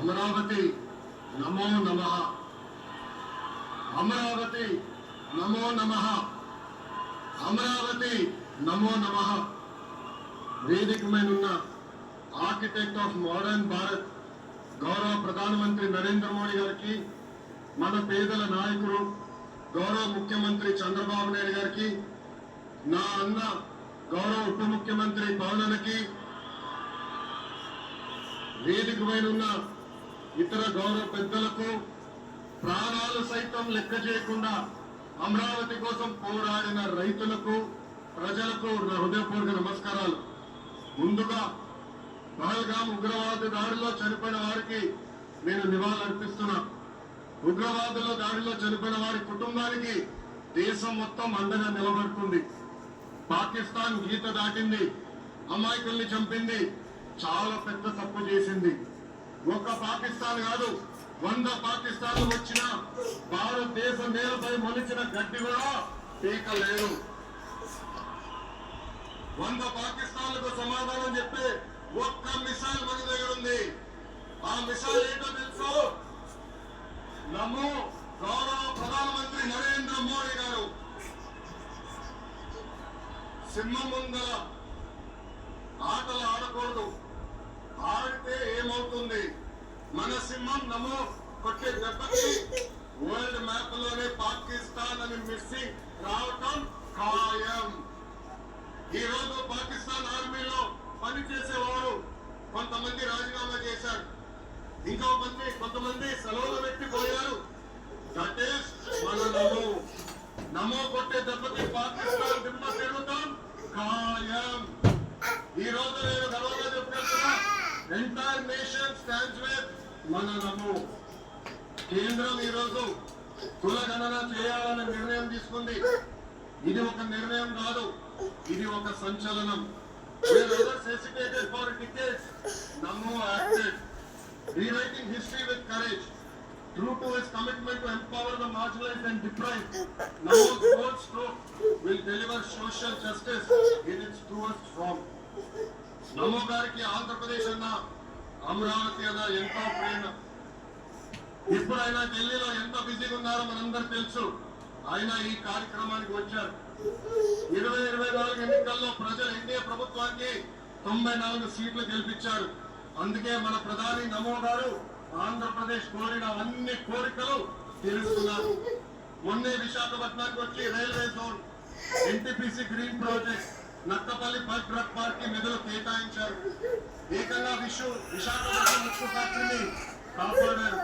అమరావతి నమో నమః, అమరావతి నమో నమః, అమరావతి నమో నమః. వేదిక మీద ఉన్న ఆర్కిటెక్ట్ ఆఫ్ మోడర్న్ భారత్ గౌరవ ప్రధానమంత్రి నరేంద్ర మోడీ గారికి, మన పేదల నాయకుడు గౌరవ ముఖ్యమంత్రి చంద్రబాబు నాయుడు గారికి, నా అన్న గౌరవ ఉప ముఖ్యమంత్రి పవన్కి, వేదిక మీద ఉన్న ఇతర గౌరవ పెద్దలకు, ప్రాణాలు సైతం లెక్క చేయకుండా అమరావతి కోసం పోరాడిన రైతులకు, ప్రజలకు నా హృదయపూర్వక నమస్కారాలు. ముందుగా పహల్గామ్ ఉగ్రవాద దాడిలో చనిపోయిన వారికి నేను నివాళులర్పిస్తున్నా. ఉగ్రవాదుల దాడిలో చనిపోయిన వారి కుటుంబానికి దేశం మొత్తం అండగా నిలబడుతుంది. పాకిస్తాన్ గీత దాటింది, అమాయకుల్ని చంపింది, చాలా పెద్ద తప్పు చేసింది. ఒక్క పాకిస్తాన్ కాదు, 100 పాకిస్తాన్లు వచ్చిన భారతదేశం నేలపై మొలిచిన గడ్డి కూడా పీకలేదు. 100 పాకిస్తాన్లకు సమాధానం చెప్పే ఒక్క మిసైల్ మన దగ్గర ఉంది. ఆ మిసైల్ ఏంటో తెలుసు? నమో గౌరవ ప్రధానమంత్రి నరేంద్ర మోడీ గారు. సింహం ముందర ఆటలు ఆడకూడదు, ఆడితే ఏమవుతుంది? మన సింహం నమో కొట్టే దెబ్బకి వరల్డ్ మ్యాప్ లోనే పాకిస్తాన్ అని మిస్సింగ్ రావటం ఖాయం. ఈ రోజు పాకిస్తాన్ ఆర్మీలో పనిచేసేవారు కొంతమంది రాజీనామా చేశారు, కొంతమంది సెలవులు పెట్టిపోయారు. దట్ ఈస్ మన నమో. నమో కొట్టే దెబ్బకి పాకిస్తాన్ దిమ్మ తిరుగుతాం ఖాయం. ఈ రోజు నేను గర్వంగా చెప్పుకుంటున్నా, ఎంటైర్ నేషన్ స్టాండ్స్ విత్ మన నమో. కేంద్రం ఈ రోజు కులగణన చేయాలనే నిర్ణయం తీసుకుంది. ఇది ఒక నిర్ణయం కాదు, ఇది ఒక సంచలనం. Where others hesitated for decades, Namo acted, rewriting history with courage. True to his commitment to empower the marginalized and deprived, Namo's bold stroke will deliver social justice in its truest form. నమో గారికి ఆంధ్రప్రదేశ్ అన్న, అమరావతి అన్న ఎంతో ప్రేమ. ఇప్పుడైనా ఢిల్లీలో ఎంత బిజీగా ఉన్నారో మనందరూ తెలుసు. ఆయన ఈ కార్యక్రమానికి వచ్చారు. 2024 ఎన్నికల్లో ప్రజలు ఎన్డీఏ ప్రభుత్వానికి 94 సీట్లు గెలిపించారు. అందుకే మన ప్రధాని నమో గారు ఆంధ్రప్రదేశ్ కోరిన అన్ని కోరికలు తీరుస్తున్నారు. మొన్నే విశాఖపట్నానికి వచ్చి railway zone, NTPC green project, Nakkapalli bulk drug park కి నిధులు కేటాయించారు. ఏకంగా విశాఖపట్నం ఉక్కు ఫ్యాక్టరీని కాపాడారు.